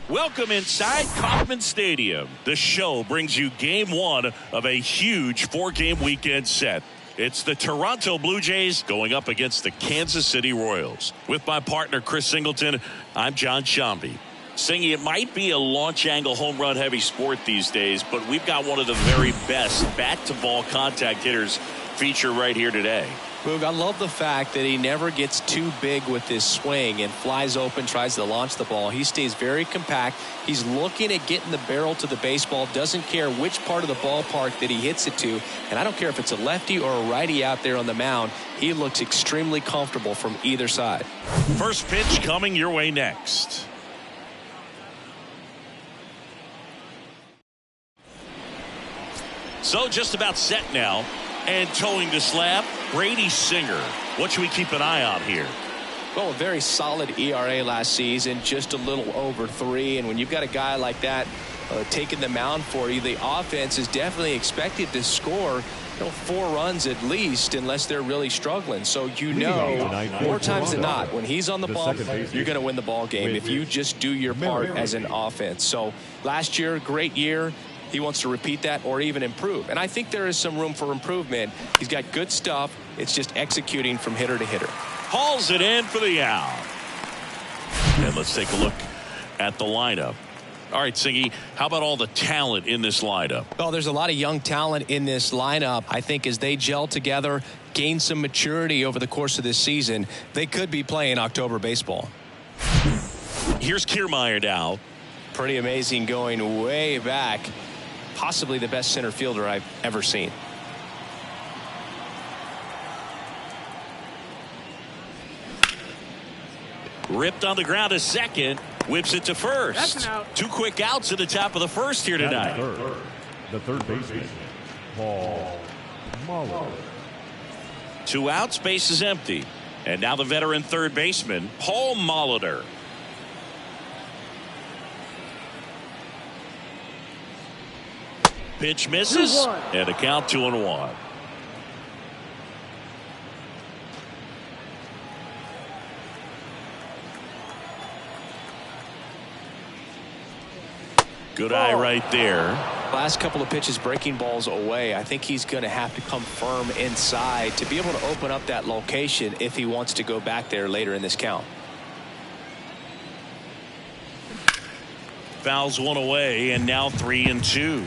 Welcome inside Kauffman Stadium. The show brings you game one of a huge four-game weekend set. It's the Toronto Blue Jays going up against the Kansas City Royals. With my partner, Chris Singleton, I'm John Shambi. Singy, it might be a launch angle home run heavy sport these days, but we've got one of the very best bat-to-ball contact hitters featured right here today. Boog, I love the fact that he never gets too big with his swing and flies open, tries to launch the ball. He stays very compact. He's looking at getting the barrel to the baseball, doesn't care which part of the ballpark that he hits it to. And I don't care if it's a lefty or a righty out there on the mound. He looks extremely comfortable from either side. First pitch coming your way next. So just about set now. And towing the slab, Brady Singer. What should we keep an eye on here? Well, a very solid ERA last season, just a little over 3. And when you've got a guy like that taking the mound for you, the offense is definitely expected to score 4 runs at least, unless they're really struggling. So more times than not, when he's on the bump, you're going to win the ball game if you just do your part as an offense. So last year, great year. He wants to repeat that or even improve. And I think there is some room for improvement. He's got good stuff. It's just executing from hitter to hitter. Hauls it in for the out. And let's take a look at the lineup. All right, Singy, how about all the talent in this lineup? Well, there's a lot of young talent in this lineup. I think as they gel together, gain some maturity over the course of this season, they could be playing October baseball. Here's Kiermaier now. Pretty amazing, going way back. Possibly the best center fielder I've ever seen. Ripped on the ground to second. Whips it to first. That's an out. 2 quick outs at the top of the first here tonight. The third baseman, Paul Molitor. 2 outs, base is empty. And now the veteran third baseman, Paul Molitor. Pitch misses, and a count 2-1. Good eye right there. Last couple of pitches breaking balls away. I think he's going to have to come firm inside to be able to open up that location if he wants to go back there later in this count. Fouls one away, and now 3-2.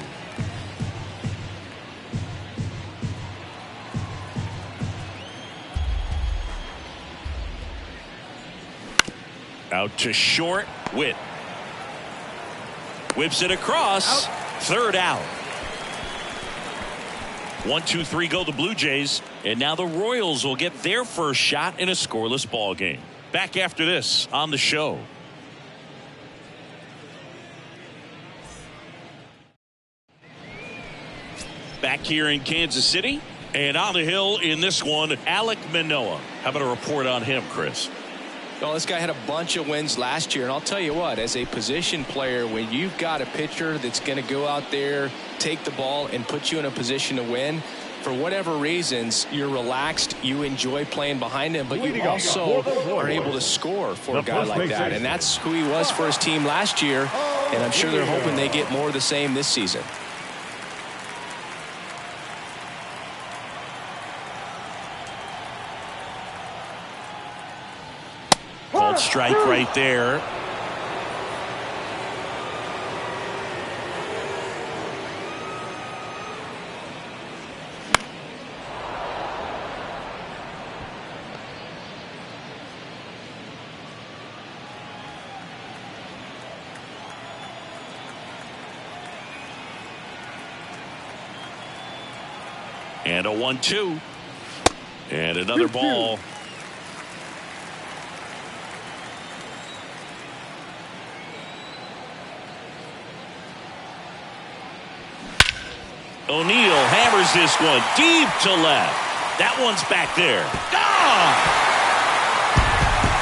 Out to short. Witt whips it across. Out. Third out. 1, 2, 3 go the Blue Jays, and now the Royals will get their first shot in a scoreless ball game. Back after this on the show. Back here in Kansas City, and on the hill in this one, Alek Manoah. How about a report on him, Chris? Well, this guy had a bunch of wins last year, and I'll tell you what, as a position player, when you've got a pitcher that's going to go out there, take the ball, and put you in a position to win, for whatever reasons, you're relaxed, you enjoy playing behind him, but you also are able to score for a guy like that. And that's who he was for his team last year, and I'm sure they're hoping they get more of the same this season. Called strike right there. And a 1-2. And another ball. O'Neill hammers this one deep to left. That one's back there. Gone!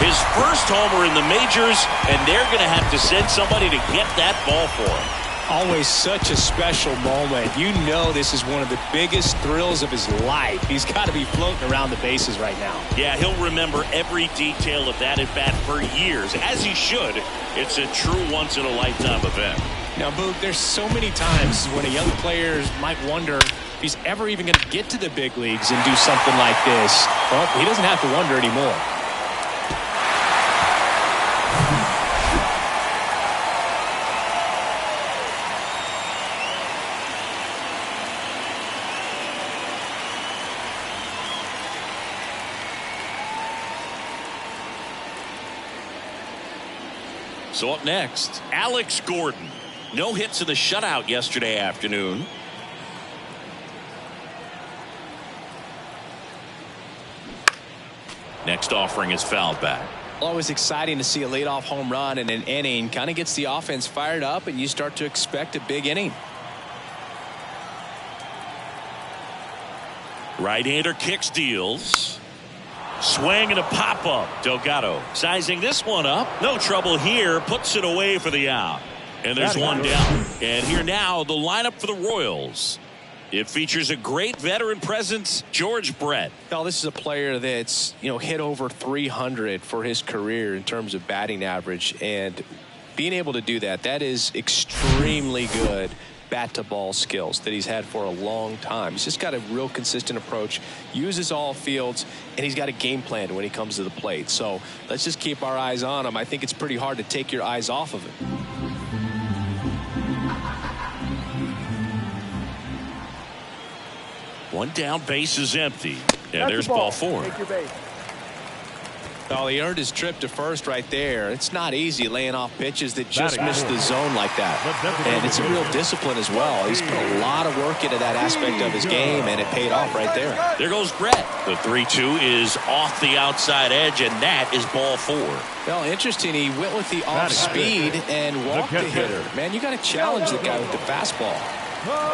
His first homer in the majors, and they're going to have to send somebody to get that ball for him. Always such a special moment. You know this is one of the biggest thrills of his life. He's got to be floating around the bases right now. Yeah, he'll remember every detail of that at bat for years, as he should. It's a true once-in-a-lifetime event. Now, Boog, there's so many times when a young player might wonder if he's ever even going to get to the big leagues and do something like this. Well, he doesn't have to wonder anymore. So up next, Alex Gordon. No hits in the shutout yesterday afternoon. Next offering is fouled back. Always exciting to see a leadoff home run in an inning. Kind of gets the offense fired up, and you start to expect a big inning. Right-hander kicks, deals. Swing and a pop-up. Delgado sizing this one up. No trouble here. Puts it away for the out. And there's one down. And here now, the lineup for the Royals. It features a great veteran presence, George Brett. Well, this is a player that's, hit over 300 for his career in terms of batting average. And being able to do that, that is extremely good bat-to-ball skills that he's had for a long time. He's just got a real consistent approach, uses all fields, and he's got a game plan when he comes to the plate. So let's just keep our eyes on him. I think it's pretty hard to take your eyes off of him. One down, base is empty. And there's ball four. Well, he earned his trip to first right there. It's not easy laying off pitches that just miss the zone like that. And it's a real discipline as well. He's put a lot of work into that aspect of his game, and it paid off right there. There goes Brett. The 3-2 is off the outside edge, and that is ball four. Well, interesting. He went with the off speed and walked the hitter. Man, you got to challenge the guy with the fastball.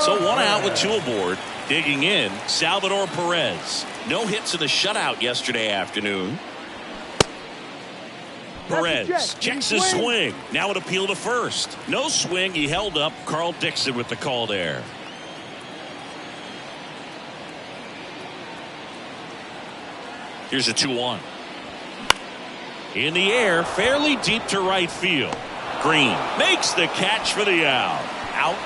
So one out with two aboard. Digging in, Salvador Perez. No hits in the shutout yesterday afternoon. Perez checks his swing. Now an appeal to first. No swing. He held up. Carl Dixon with the call there. Here's a 2-1. In the air, fairly deep to right field. Green makes the catch for the out. Out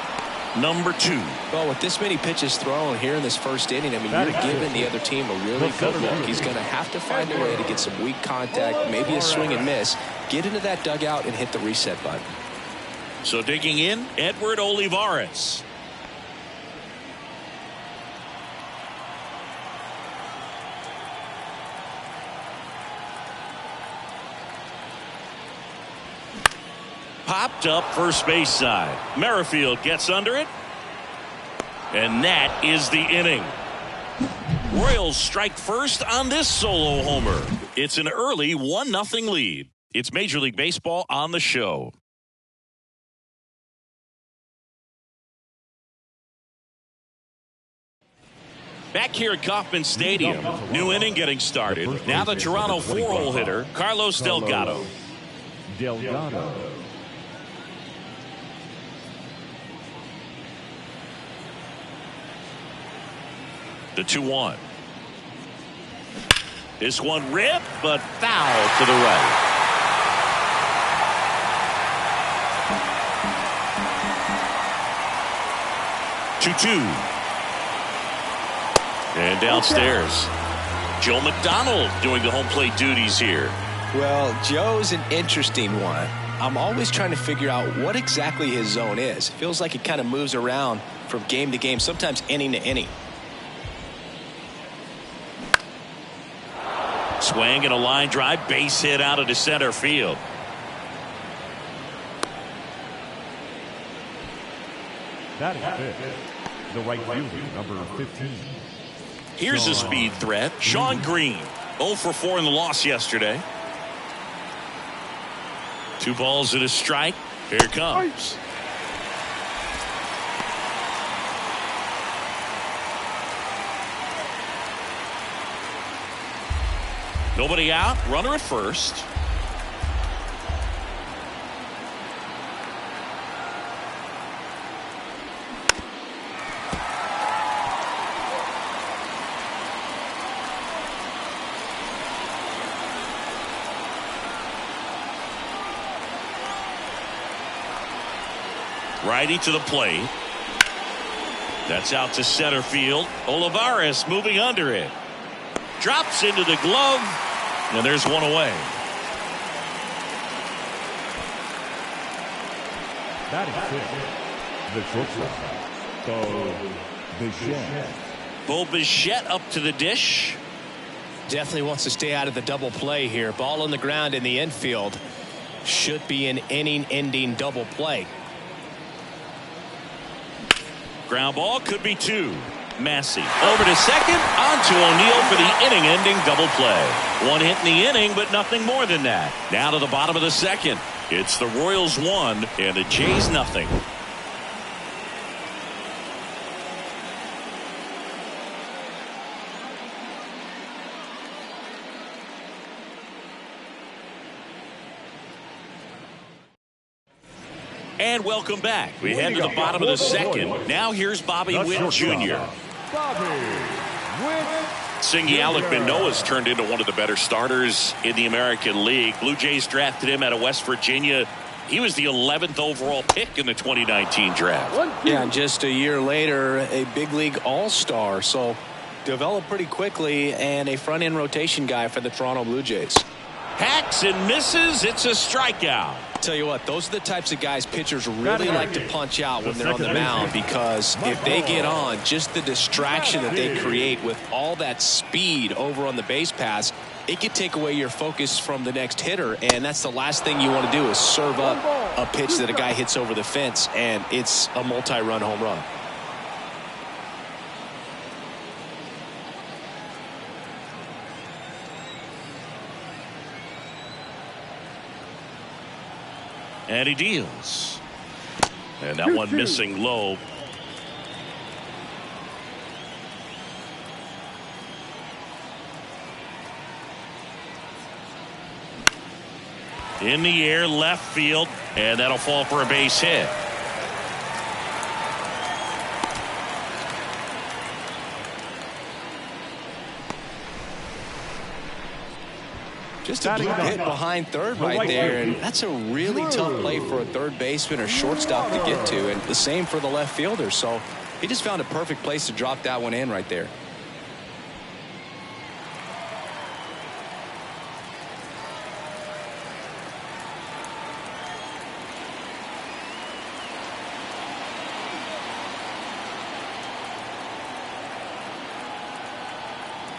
number 2. Well, with this many pitches thrown here in this first inning, I mean, you're giving the other team a really good look. He's going to have to find a way to get some weak contact, maybe a swing and miss, get into that dugout and hit the reset button. So digging in, Edward Olivares. Popped up first base side. Merrifield gets under it. And that is the inning. Royals strike first on this solo homer. It's an early 1-0 lead. It's Major League Baseball on the show. Back here at Kauffman Stadium. New inning getting started. Now the Toronto 4-hole hitter, Carlos Delgado. The 2-1. This one ripped, but foul to the right. Two. And downstairs, Joe McDonald doing the home plate duties here. Well, Joe's an interesting one. I'm always trying to figure out what exactly his zone is. It feels like it kind of moves around from game to game, sometimes inning to inning. Swing and a line drive, base hit out into center field. That is it. The right fielder, number 15. Here's a speed threat, Sean Green. 0 for 4 in the loss yesterday. 2 balls and a strike. Here it comes. Nobody out. Runner at first. Righty to the plate. That's out to center field. Olivares moving under it. Drops into the glove. And there's one away. That is the shortstop, Bo Bichette. Bo Bichette up to the dish. Definitely wants to stay out of the double play here. Ball on the ground in the infield. Should be an inning-ending double play. Ground ball, could be two. Massey over to second, on to O'Neill for the inning-ending double play. One hit in the inning, but nothing more than that. Now to the bottom of the second. It's the Royals 1 and the Jays nothing. And welcome back. We head to the bottom of the second. Now here's Bobby Witt Jr. Singy Alec Manoah's turned into one of the better starters in the American League. Blue Jays drafted him out of West Virginia. He was the 11th overall pick in the 2019 draft. Yeah, and just a year later, a big league all-star. So developed pretty quickly and a front-end rotation guy for the Toronto Blue Jays. Hacks and misses. It's a strikeout. Tell you what, those are the types of guys pitchers really like to punch out when they're on the mound, because if they get on, just the distraction that they create with all that speed over on the base pass, it could take away your focus from the next hitter, and that's the last thing you want to do is serve up a pitch that a guy hits over the fence, and it's a multi-run home run. And he deals. And that one missing low. In the air, left field, and that'll fall for a base hit. Just a good hit behind third right there, and that's a really tough play for a third baseman or shortstop to get to, and the same for the left fielder. So he just found a perfect place to drop that one in right there.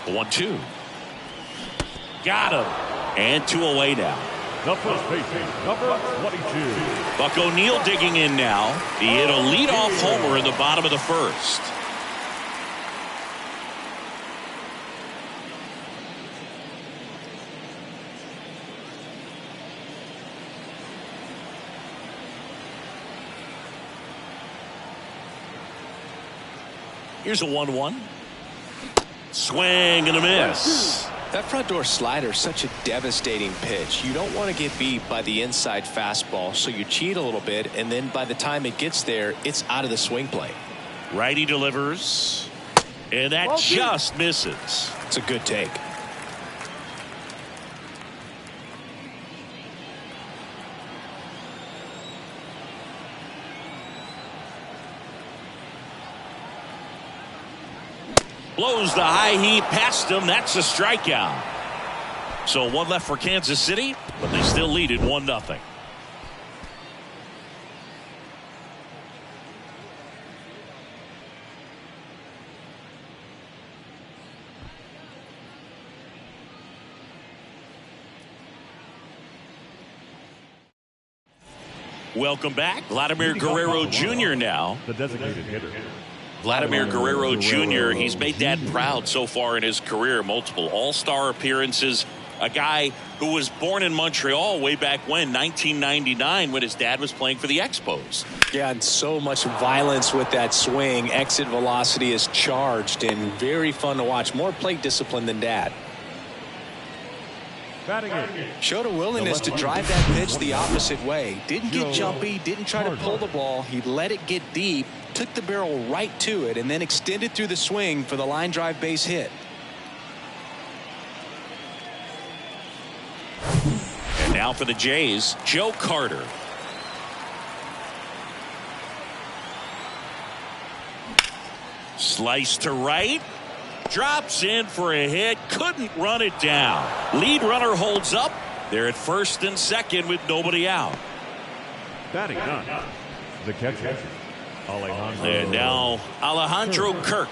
The 1-2. Got him. And two away now. The first baseman, number 22. Buck O'Neill digging in now. He hit a leadoff homer in the bottom of the first. Here's a 1-1. Swing and a miss. That front door slider is such a devastating pitch. You don't want to get beat by the inside fastball, so you cheat a little bit, and then by the time it gets there, it's out of the swing plane. Righty delivers, and that just misses. It's a good take. Blows the high heat past him. That's a strikeout. So one left for Kansas City, but they still lead it 1-0. Welcome back. Vladimir Guerrero Jr. now. The designated hitter. Vladimir Guerrero Jr., he's made Dad proud so far in his career. Multiple all-star appearances. A guy who was born in Montreal way back when, 1999, when his dad was playing for the Expos. Yeah, and so much violence with that swing. Exit velocity is charged and very fun to watch. More plate discipline than Dad. Showed a willingness to drive that pitch the opposite way. Didn't get jumpy, didn't try to pull the ball. He let it get deep, took the barrel right to it, and then extended through the swing for the line drive base hit. And now for the Jays, Joe Carter. Slice to right. Drops in for a hit. Couldn't run it down. Lead runner holds up. They're at first and second with nobody out. Batting none. The catcher, Alejandro. And now Alejandro Kirk.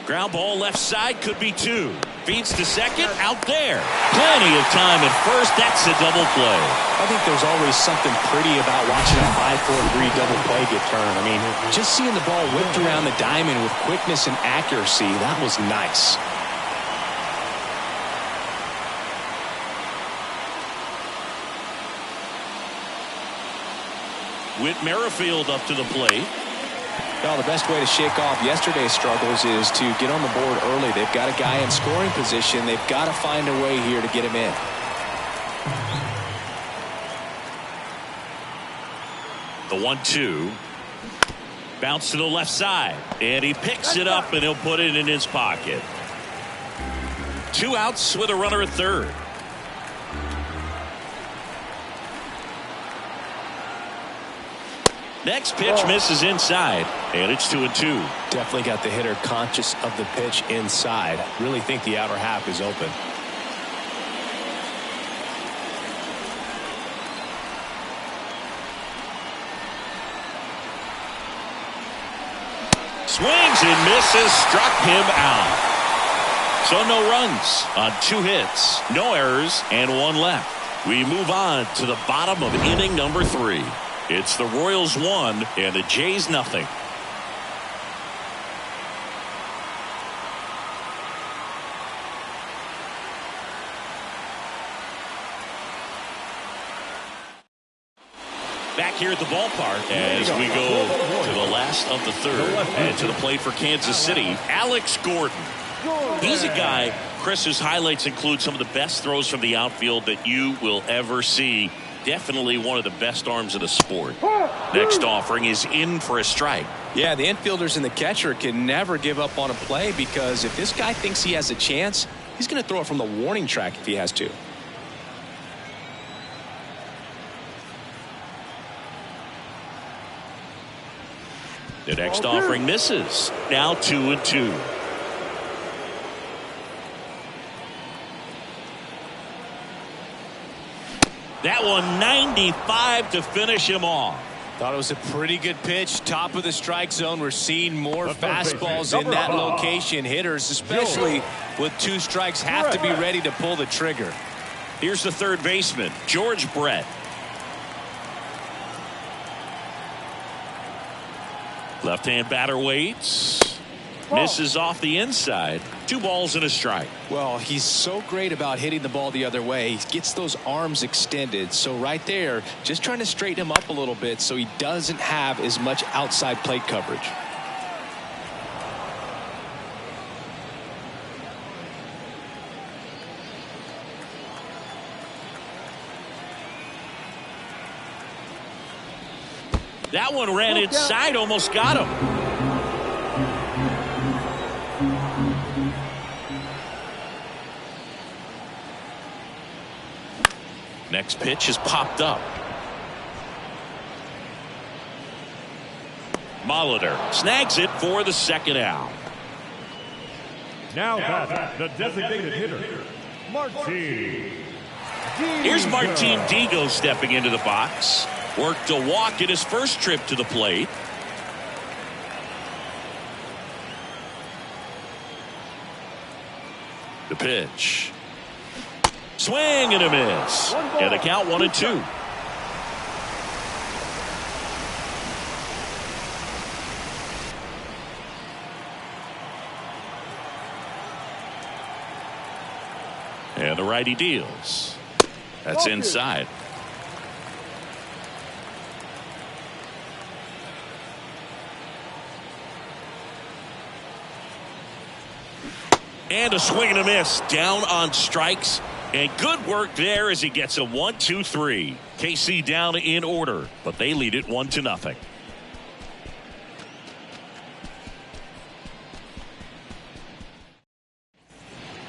Ground ball left side, could be two. Feeds to second, out there. Plenty of time at first. That's a double play. I think there's always something pretty about watching a 5-4-3 double play get turned. I mean, just seeing the ball whipped around the diamond with quickness and accuracy, that was nice. Whit Merrifield up to the plate. Well, the best way to shake off yesterday's struggles is to get on the board early. They've got a guy in scoring position. They've got to find a way here to get him in. The 1-2. Bounce to the left side. And he picks it up and he'll put it in his pocket. 2 outs with a runner at third. Next pitch misses inside, and it's 2-2. Definitely got the hitter conscious of the pitch inside. Really think the outer half is open. Swings and misses, struck him out. So no runs on 2 hits, no errors, and 1 left. We move on to the bottom of inning number 3. It's the Royals 1 and the Jays nothing. Back here at the ballpark as we go to the last of the third, and to the plate for Kansas City, Alex Gordon. He's a guy, Chris, whose highlights include some of the best throws from the outfield that you will ever see. Definitely one of the best arms of the sport. Next offering is in for a strike. Yeah, the infielders and the catcher can never give up on a play, because if this guy thinks he has a chance, he's going to throw it from the warning track if he has to. The next offering misses. Now 2-2. That one 95 to finish him off. Thought it was a pretty good pitch. Top of the strike zone. We're seeing more fastballs in that location. Hitters, especially with 2 strikes, have to be ready to pull the trigger. Here's the third baseman, George Brett. Left-hand batter waits. Misses off the inside. 2 balls and a strike. Well, he's so great about hitting the ball the other way. He gets those arms extended. So right there, just trying to straighten him up a little bit so he doesn't have as much outside plate coverage. That one ran inside, almost got him. Next pitch is popped up. Molitor snags it for the second out. Now that's the designated hitter, Martin. Here's Martin Digo stepping into the box. Worked a walk in his first trip to the plate. The pitch. Swing and a miss. And the count 1-2. And the righty deals. That's inside. And a swing and a miss. Down on strikes. And good work there as he gets a 1-2-3. KC down in order, but they lead it 1-0.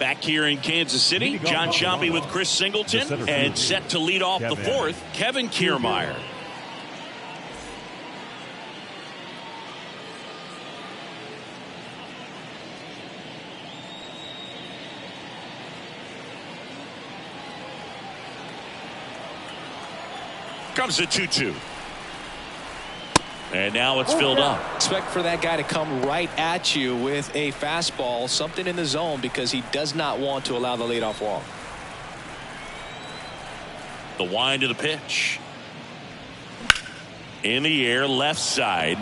Back here in Kansas City, John Sciambi with Chris Singleton, and set to lead off the fourth, Kevin Kiermaier. comes the 2-2. And now it's filled up. Expect for that guy to come right at you with a fastball, something in the zone, because he does not want to allow the leadoff walk. The wind of the pitch. In the air, left side.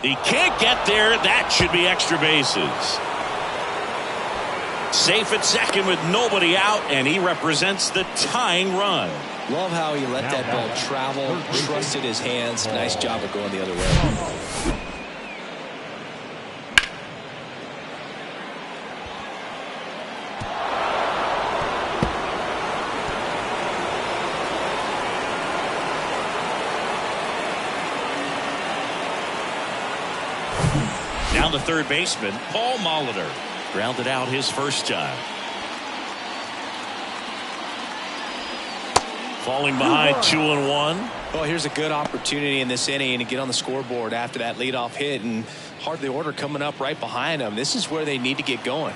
He can't get there. That should be extra bases. Safe at second with nobody out, and he represents the tying run. Love how he let that ball travel, trusted his hands. Nice job of going the other way. Now the third baseman, Paul Molitor, grounded out his first time. Falling behind 2-1. Well, here's a good opportunity in this inning to get on the scoreboard after that leadoff hit, and hardly order coming up right behind them. This is where they need to get going.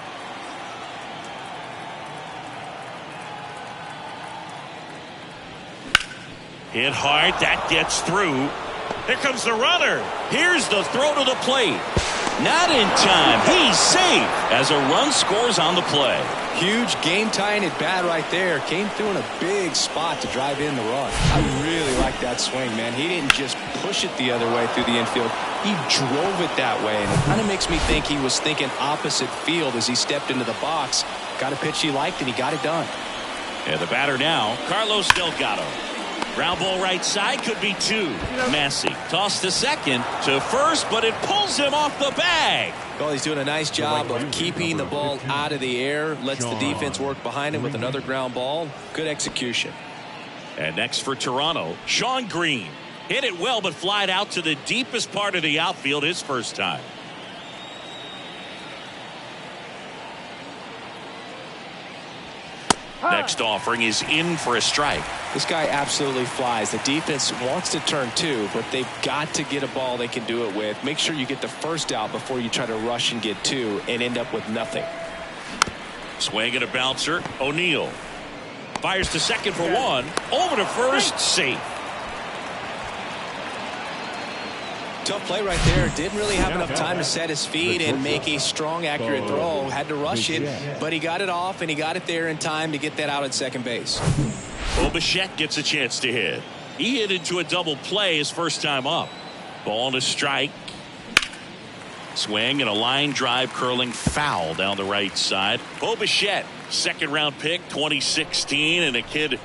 Hit hard. That gets through. Here comes the runner. Here's the throw to the plate. Not in time. He's safe as a run scores on the play. Huge game-tying at bat right there. Came through in a big spot to drive in the run. I really like that swing, man. He didn't just push it the other way through the infield. He drove it that way, and it kind of makes me think he was thinking opposite field as he stepped into the box. Got a pitch he liked, and he got it done. And the batter now, Carlos Delgado. Ground ball right side, could be two. Massey tossed to second, to first, but it pulls him off the bag. Well, he's doing a nice job of keeping the ball out of the air. Lets the defense work behind him with another ground ball. Good execution. And next for Toronto, Sean Green. Hit it well, but flied out to the deepest part of the outfield his first time. Next offering is in for a strike. This guy absolutely flies. The defense wants to turn two, but they've got to get a ball they can do it with. Make sure you get the first out before you try to rush and get two and end up with nothing. Swing and a bouncer. O'Neill fires to second for one. Over to first. Safe. Tough play right there. Didn't really have enough time to set his feet and make a strong, accurate throw. Had to rush it, but he got it off, and he got it there in time to get that out at second base. Bichette gets a chance to hit. He hit into a double play his first time up. Ball to strike. Swing and a line drive curling foul down the right side. Bichette, second round pick, 2016, and a kid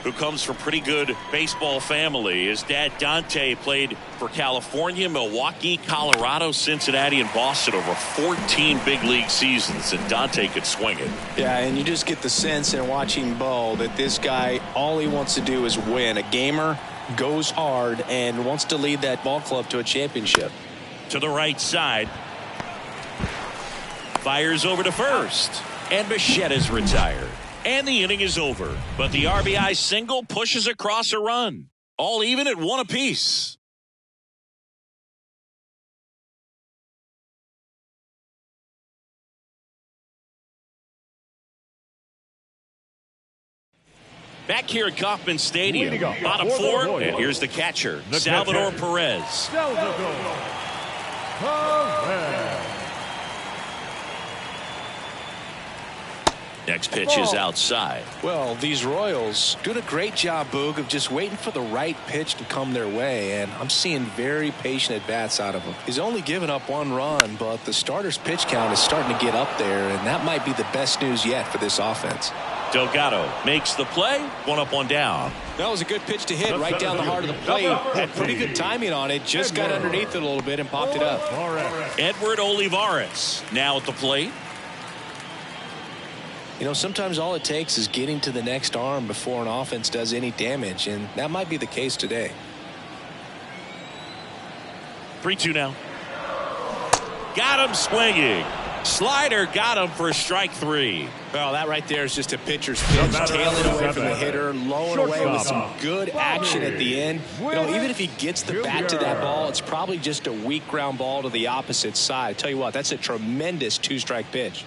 who comes from pretty good baseball family. His dad Dante played for California, Milwaukee, Colorado, Cincinnati, and Boston over 14 big league seasons, and Dante could swing it. Yeah, and you just get the sense in watching Bo that this guy, all he wants to do is win. A gamer, goes hard, and wants to lead that ball club to a championship. To the right side. Fires over to first. And Bichette is retired. And the inning is over. But the RBI single pushes across a run. All even at one apiece. Back here at Kauffman Stadium, bottom four, and here's the catcher, Salvador Perez. Salvador Perez. Next pitch is outside. Well, these Royals doing a great job, Boog, of just waiting for the right pitch to come their way, and I'm seeing very patient at-bats out of him. He's only given up one run, but the starter's pitch count is starting to get up there, and that might be the best news yet for this offense. Delgado makes the play. One up, one down. That was a good pitch to hit right down the heart of the plate. Had pretty good timing on it. Just got underneath it a little bit and popped it up. Edward Olivares now at the plate. You know, sometimes all it takes is getting to the next arm before an offense does any damage, and that might be the case today. 3-2 now. Got him swinging. Slider got him for strike three. Well, that right there is just a pitcher's pitch, tailing away from the hitter, lowing away with some good action at the end. You know, even if he gets the bat to that ball, it's probably just a weak ground ball to the opposite side. Tell you what, that's a tremendous two-strike pitch.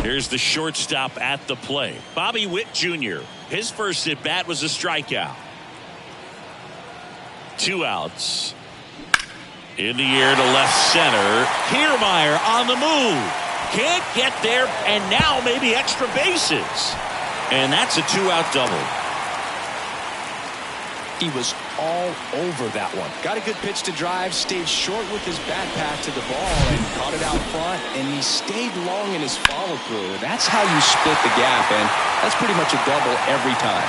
Here's the shortstop at the plate. Bobby Witt Jr. His first at bat was a strikeout. 2 outs. In the air to left center. Kiermaier on the move. Can't get there, and now maybe extra bases. And that's a 2-out double. He was all over that one. Got a good pitch to drive, stayed short with his bat path to the ball, and caught it out front, and he stayed long in his follow-through. That's how you split the gap, and that's pretty much a double every time.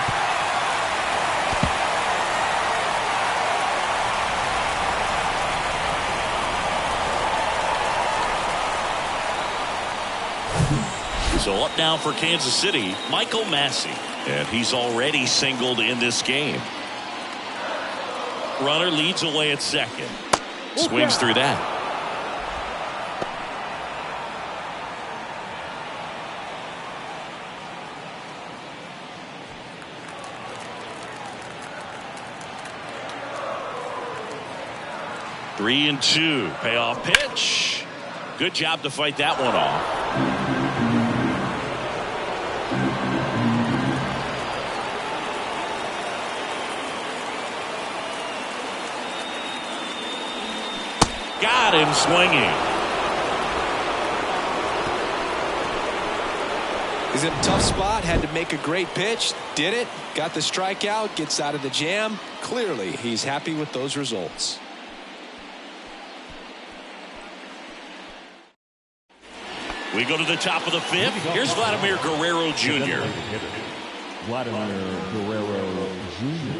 So up now for Kansas City, Michael Massey. And he's already singled in this game. Runner leads away at second. Swings through that. Three and two. Payoff pitch. Good job to fight that one off. Got him swinging. He's in a tough spot, had to make a great pitch, did it, got the strikeout, gets out of the jam. Clearly, he's happy with those results. We go to the top of the 5th. Here's Vladimir Guerrero Jr. Vladimir Guerrero Jr.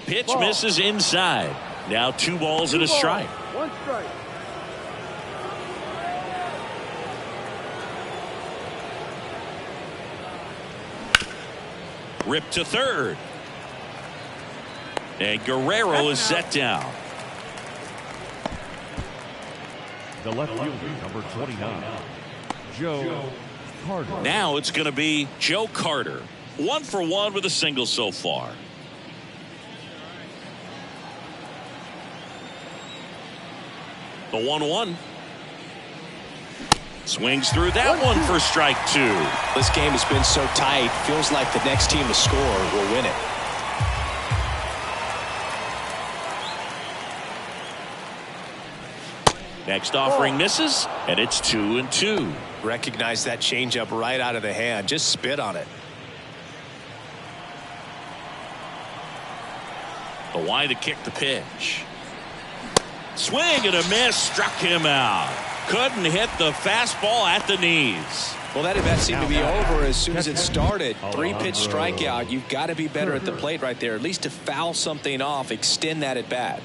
Pitch misses inside. Now 2 balls and a strike. 1 strike. Ripped to third. And Guerrero is set down. The left fielder, number 29, Joe Carter. Now it's going to be Joe Carter. 1 for 1 with a single so far. The 1-1. Swings through that one for strike 2. This game has been so tight, feels like the next team to score will win it. Next offering misses, and it's 2-2. Recognize that changeup right out of the hand. Just spit on it. The wide to kick the pitch. Swing and a miss, struck him out. Couldn't hit the fastball at the knees. Well, that at-bat seemed to be over as soon as it started. 3-pitch strikeout. You've got to be better at the plate right there, at least to foul something off, extend that at-bat.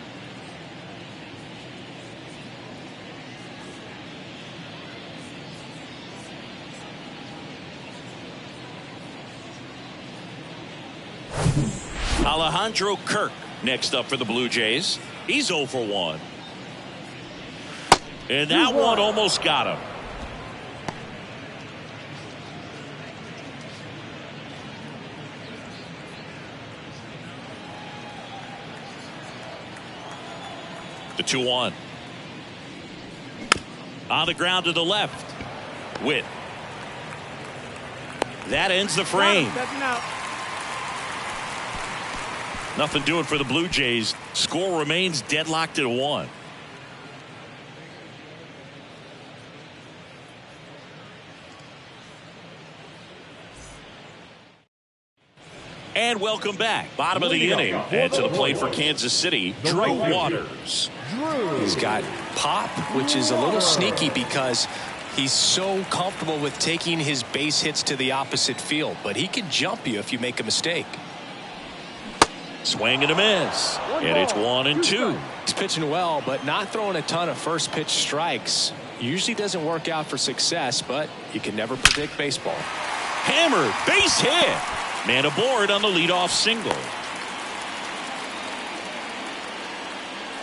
Alejandro Kirk next up for the Blue Jays. He's 0 for 1. And that one almost got him. The 2-1. On the ground to the left. Witt. That ends the frame. Nothing doing for the Blue Jays. Score remains deadlocked at 1. And welcome back. Bottom of the inning. And to the plate for Kansas City, Drew Waters. He's got pop, which is a little sneaky because he's so comfortable with taking his base hits to the opposite field. But he can jump you if you make a mistake. Swing and a miss. And it's 1-2. He's pitching well, but not throwing a ton of first pitch strikes. Usually doesn't work out for success, but you can never predict baseball. Hammered, base hit. Man aboard on the leadoff single.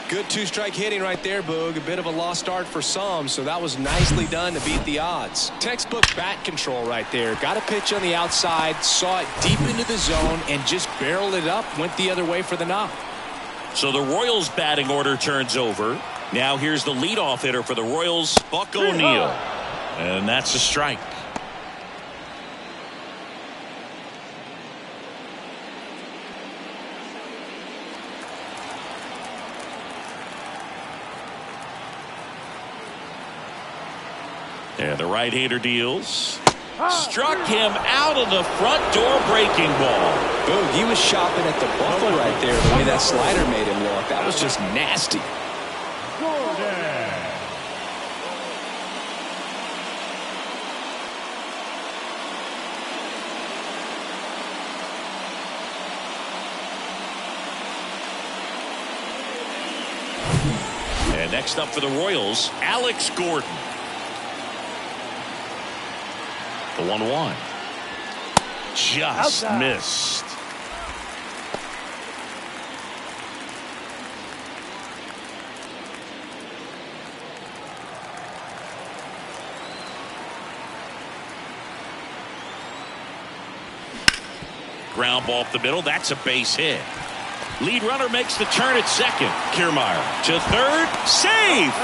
Good 2-strike hitting right there, Boog. A bit of a lost art for some, so that was nicely done to beat the odds. Textbook bat control right there. Got a pitch on the outside, saw it deep into the zone, and just barreled it up, went the other way for the knock. So the Royals batting order turns over. Now here's the leadoff hitter for the Royals, Buck O'Neil. And that's a strike. And the right-hander deals. Struck him out of the front door breaking ball. Boog, he was shopping at the buckle right there, the way that slider made him look. That was just nasty. And next up for the Royals, Alex Gordon. The 1-1. Just missed. Ground ball up the middle. That's a base hit. Lead runner makes the turn at second. Kiermaier to third. Save!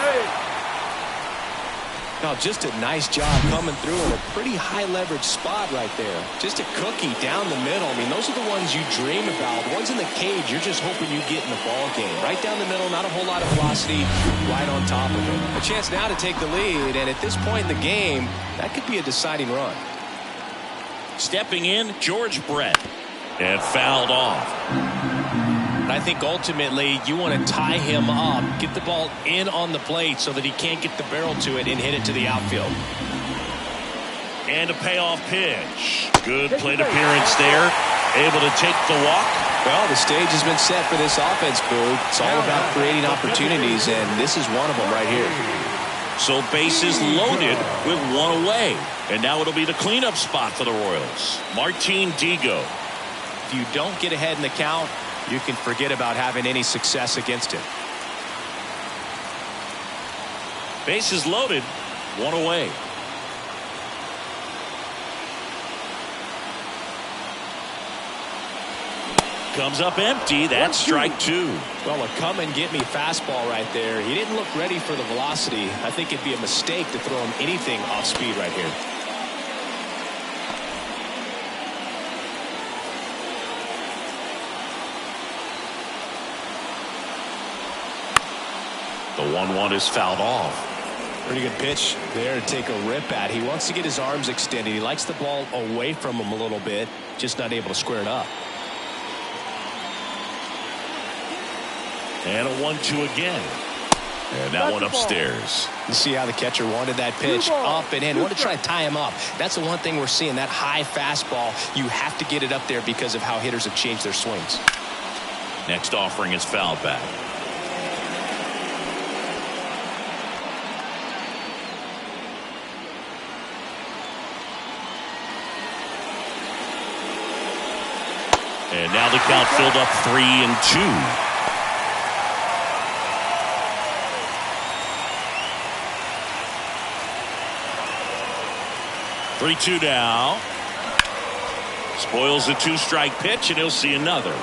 Now, just a nice job coming through in a pretty high leverage spot right there. Just a cookie down the middle. I mean, those are the ones you dream about. The ones in the cage, you're just hoping you get in the ball game. Right down the middle, not a whole lot of velocity, right on top of it. A chance now to take the lead, and at this point in the game, that could be a deciding run. Stepping in, George Brett. And fouled off. I think ultimately you want to tie him up, get the ball in on the plate so that he can't get the barrel to it and hit it to the outfield. And a payoff pitch. Good plate appearance there. Able to take the walk. Well, the stage has been set for this offense, Boog. It's all about creating opportunities, and this is one of them right here. So bases loaded with one away. And now it'll be the cleanup spot for the Royals. Martin Digo. If you don't get ahead in the count, you can forget about having any success against him. Bases loaded, one away. Comes up empty. That's strike two. Well, a come and get me fastball right there. He didn't look ready for the velocity. I think it'd be a mistake to throw him anything off speed right here. The 1-1 is fouled off. Pretty good pitch there to take a rip at. He wants to get his arms extended. He likes the ball away from him a little bit, just not able to square it up. And a 1-2 again. And that one upstairs. You see how the catcher wanted that pitch up and in. Want to try to tie him up. That's the one thing we're seeing, that high fastball. You have to get it up there because of how hitters have changed their swings. Next offering is fouled back. And now the count filled up 3-2. 3-2 now. Spoils the two-strike pitch, and he'll see another.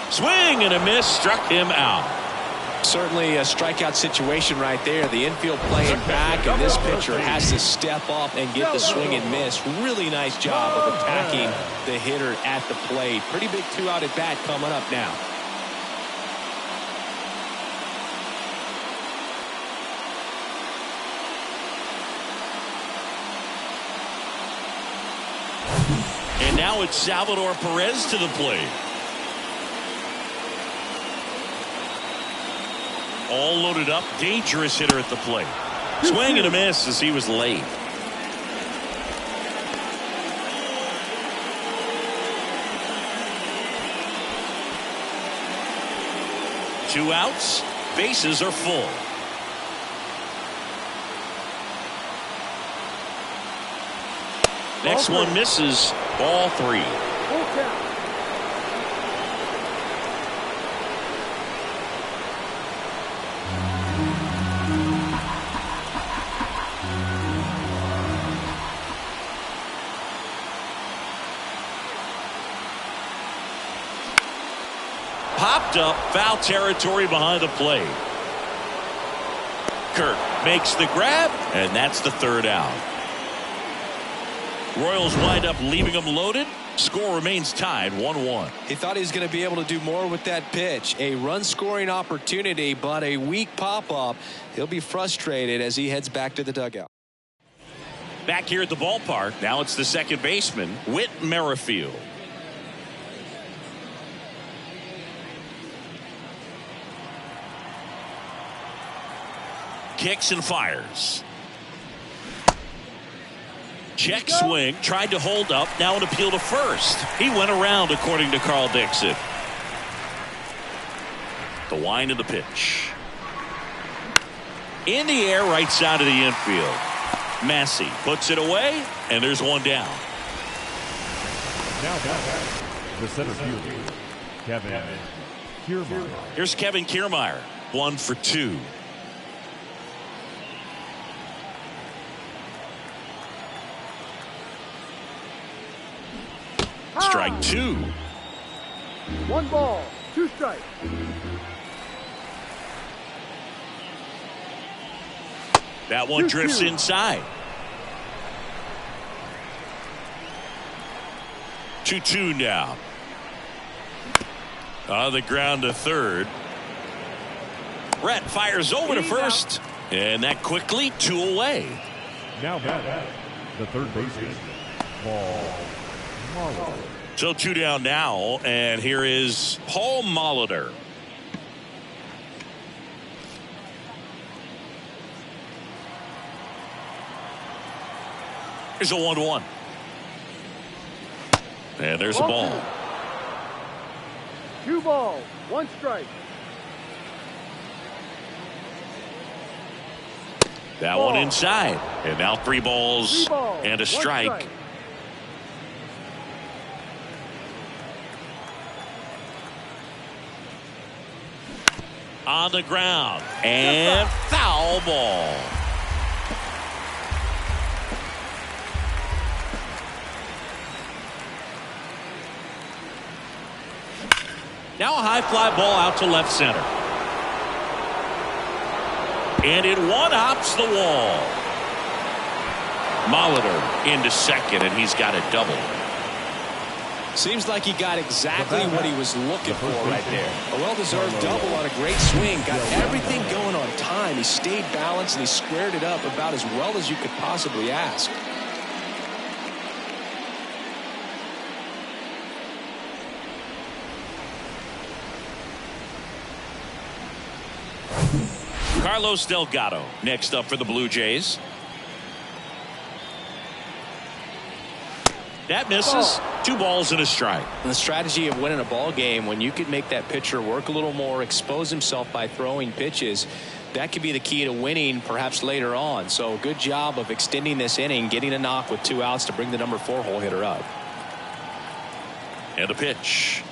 Swing and a miss, struck him out. Certainly a strikeout situation right there. The infield playing back, and this pitcher has to step up and get the swing and miss. Really nice job of attacking the hitter at the plate. Pretty big two-out at bat coming up now. And now it's Salvador Perez to the plate. All loaded up, dangerous hitter at the plate. Swing and a miss as he was late. Two outs, bases are full. Next one misses, ball three. popped up, foul territory behind the plate. Kirk makes the grab, and that's the third out. Royals wind up leaving them loaded. Score remains tied 1-1. He thought he was going to be able to do more with that pitch. A run-scoring opportunity, but a weak pop-up. He'll be frustrated as he heads back to the dugout. Back here at the ballpark, now it's the second baseman, Whit Merrifield. Kicks and fires. Check swing, tried to hold up, now an appeal to first. He went around, according to Carl Dixon. The wind of the pitch. In the air, right side of the infield. Massey puts it away, and there's one down. Now the center fielder, Kevin Kiermaier. Here's Kevin Kiermaier, 1 for 2. Strike 2. 1 ball, 2 strikes. That one drifts inside. 2-2 now. On the ground to third. Brett fires over to first. And that quickly 2 away. Now back, the third baseman, Paul Molitor. So 2 down now, and here is Paul Molitor. Here's a 1-1. And there's a ball. 2 balls, 1 strike. That one inside. And now 3 balls and a strike. On the ground. And foul ball. Now a high fly ball out to left center. And it one-hops the wall. Molitor into second, and he's got a double. Seems like he got exactly what he was looking for right there. A well-deserved double on a great swing. Got everything going on time. He stayed balanced, and he squared it up about as well as you could possibly ask. Carlos Delgado next up for the Blue Jays. That misses. 2 balls and a strike. And the strategy of winning a ball game, when you could make that pitcher work a little more, expose himself by throwing pitches, that could be the key to winning perhaps later on. So good job of extending this inning, getting a knock with 2 outs to bring the number 4 hole hitter up. And a pitch.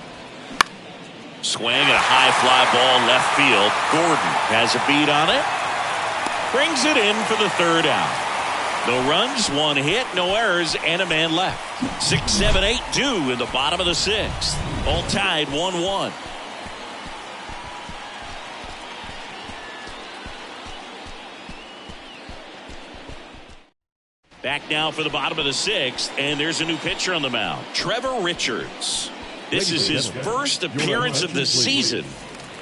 Swing and a high fly ball left field. Gordon has a beat on it. Brings it in for the third out. No runs, 1 hit, no errors, and a man left. 6, 7, 8 due in the bottom of the 6th. All tied 1-1. Back now for the bottom of the 6th, and there's a new pitcher on the mound. Trevor Richards. This is his first appearance of the season.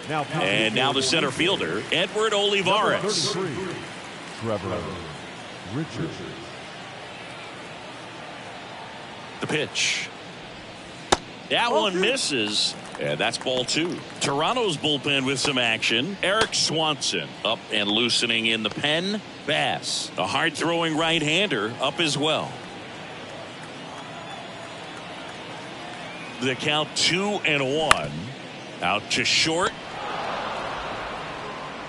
And now the center fielder, Edward Olivares. Trevor Richards. The pitch. That one misses. And that's ball 2. Toronto's bullpen with some action. Eric Swanson up and loosening in the pen. Bass, a hard-throwing right-hander, up as well. The count 2-1. Out to short.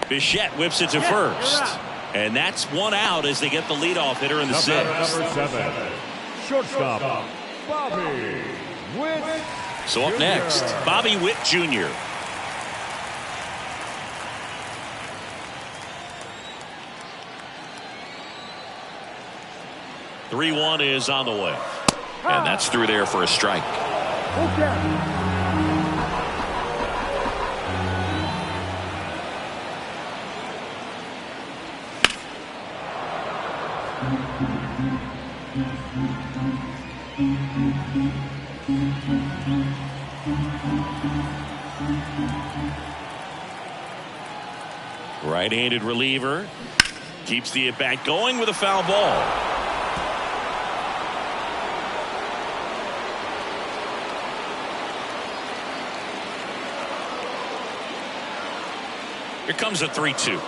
Bichette whips it to first. And that's 1 out as they get the leadoff hitter in the 6th. Number 7, shortstop, Bobby Witt. So up next, Bobby Witt Jr. (3-1) is on the way. And that's through there for a strike. Right-handed reliever keeps the at-bat going with a foul ball. Here comes a 3-2.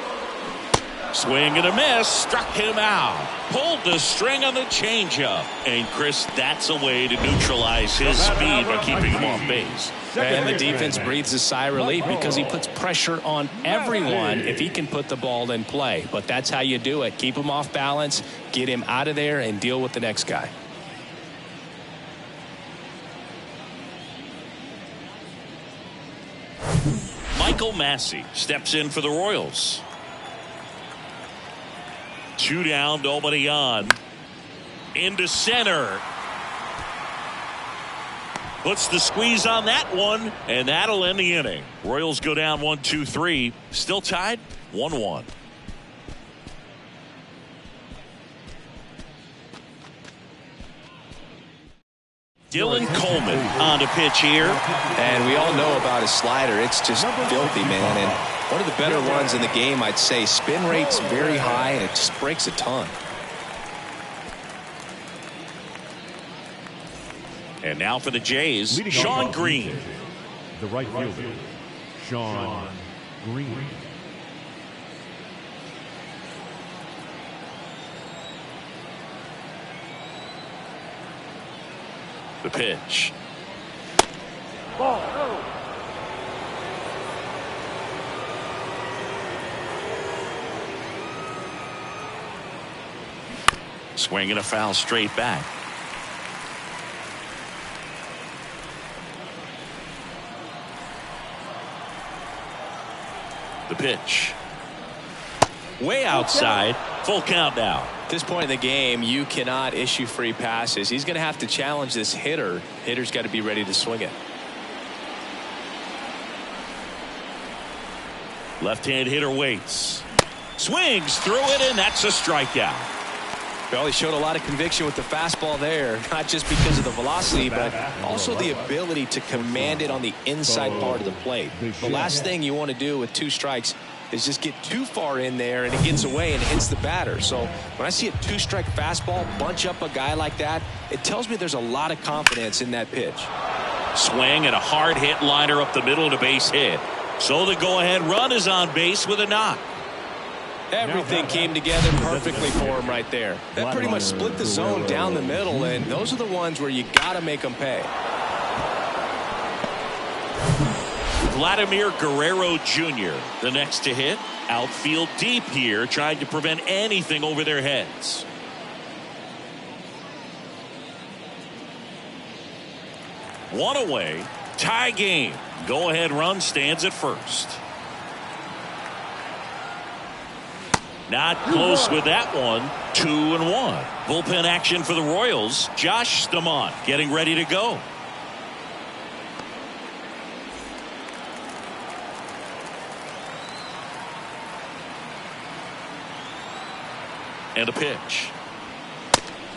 Swing and a miss. Struck him out. Pulled the string on the changeup. And Chris, that's a way to neutralize his speed by keeping him off base. And the defense breathes a sigh of relief because he puts pressure on everyone if he can put the ball in play. But that's how you do it. Keep him off balance, get him out of there, and deal with the next guy. Michael Massey steps in for the Royals. 2 down, nobody on. Into center. Puts the squeeze on that one, and that'll end the inning. Royals go down 1-2-3. Still tied 1-1. Dylan Coleman on to pitch here. And we all know about his slider. It's just filthy, man. And one of the better ones in the game, I'd say. Spin rate's very high, and it just breaks a ton. And now for the Jays, Sean Green. The right fielder, Sean Green. The pitch. Ball, go. Swing and a foul straight back. The pitch. Way outside. Full count now. At this point in the game, you cannot issue free passes. He's going to have to challenge this hitter. Hitter's got to be ready to swing it. Left-hand hitter waits. Swings through it, and that's a strikeout. Well, he showed a lot of conviction with the fastball there, not just because of the velocity, but also the ability to command it on the inside part of the plate. The last thing you want to do with 2 strikes is just get too far in there and it gets away and hits the batter. So when I see a 2-strike fastball bunch up a guy like that, it tells me there's a lot of confidence in that pitch. Swing and a hard hit liner up the middle and a base hit. So the go-ahead run is on base with a knock. Everything came together perfectly for him right there. That pretty much split the zone down the middle, and those are the ones where you got to make them pay. Vladimir Guerrero Jr., the next to hit. Outfield deep here, trying to prevent anything over their heads. One away, tie game. Go-ahead run stands at first. Not close with that one. 2-1. Bullpen action for the Royals. Josh Stamont getting ready to go. And a pitch.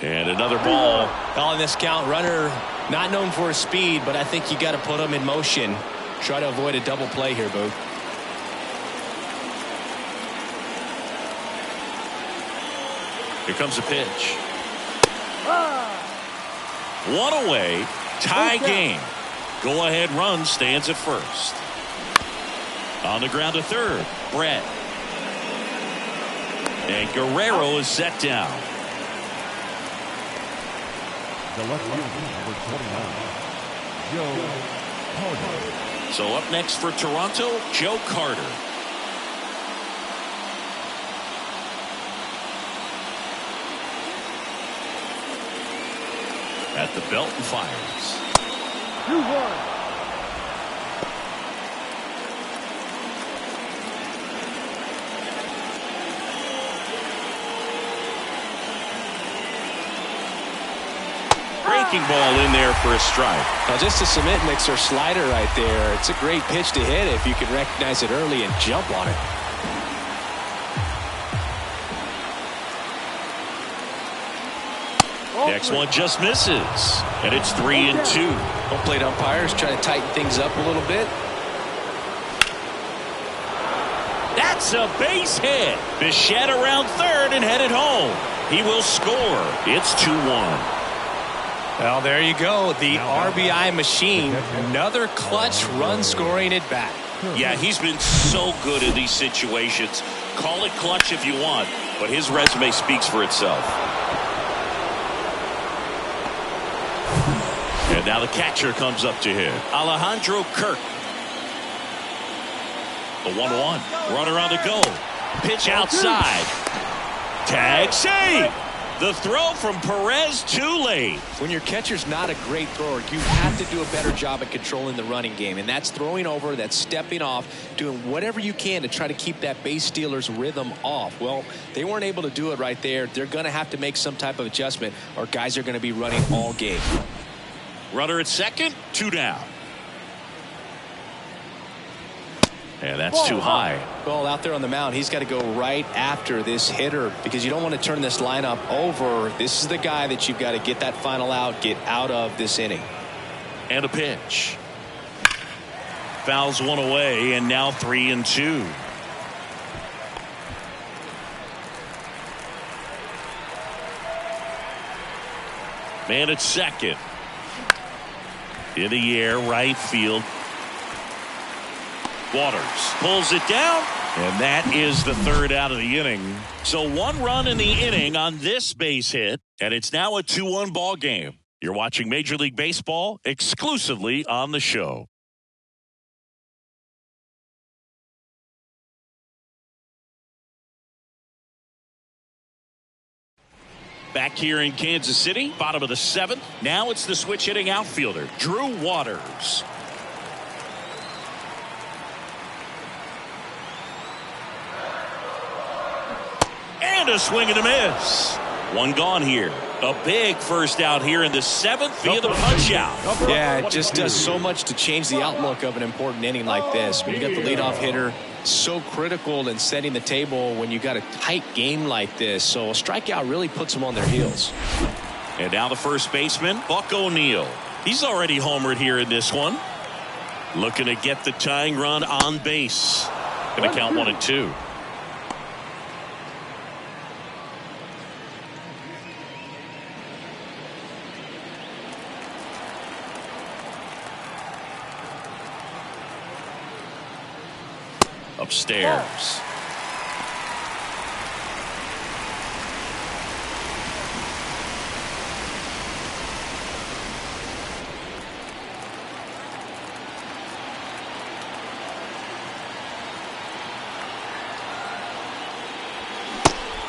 And another ball. On this count, runner not known for his speed, but I think you got to put him in motion. Try to avoid a double play here, Boo. Here comes a pitch. One away. Tie game. Go ahead run stands at first. On the ground to third. Brett. And Guerrero is set down. The left fielder, number 29, Joe Carter. So up next for Toronto, Joe Carter. At the belt and fires. 2-1. Breaking ball in there for a strike. Now just a cement mixer slider right there. It's a great pitch to hit if you can recognize it early and jump on it. Next one just misses. And it's 3-2. Home plate umpires trying to tighten things up a little bit. That's a base hit. Bichette around third and headed home. He will score. It's 2-1. Well, there you go. The RBI machine. Another clutch run scoring at bat. Yeah, he's been so good in these situations. Call it clutch if you want, but his resume speaks for itself. And now the catcher comes up to him. Alejandro Kirk. The 1-1. Runner on the go. Pitch outside. Tag save. The throw from Perez too late. When your catcher's not a great thrower, you have to do a better job at controlling the running game. And that's throwing over, that's stepping off, doing whatever you can to try to keep that base stealer's rhythm off. Well, they weren't able to do it right there. They're going to have to make some type of adjustment or guys are going to be running all game. Runner at second, 2 down. And that's too high. Well, out there on the mound, he's got to go right after this hitter because you don't want to turn this lineup over. This is the guy that you've got to get that final out, get out of this inning. And a pitch. Fouls one away, and now 3-2. Man at second. In the air, right field. Waters pulls it down, and that is the third out of the inning. So 1 run in the inning on this base hit, and it's now a 2-1 ball game. You're watching Major League Baseball exclusively on the show. Back here in Kansas City, bottom of the 7th. Now it's the switch hitting outfielder, Drew Waters. And a swing and a miss. 1 gone here. A big first out here in the 7th via the punch out. Yeah, it just does so much to change the outlook of an important inning like this. When you got the leadoff hitter, so critical in setting the table when you got a tight game like this. So a strikeout really puts them on their heels. And now the first baseman, Buck O'Neil. He's already homered here in this one. Looking to get the tying run on base. Going to count 1-2. Upstairs.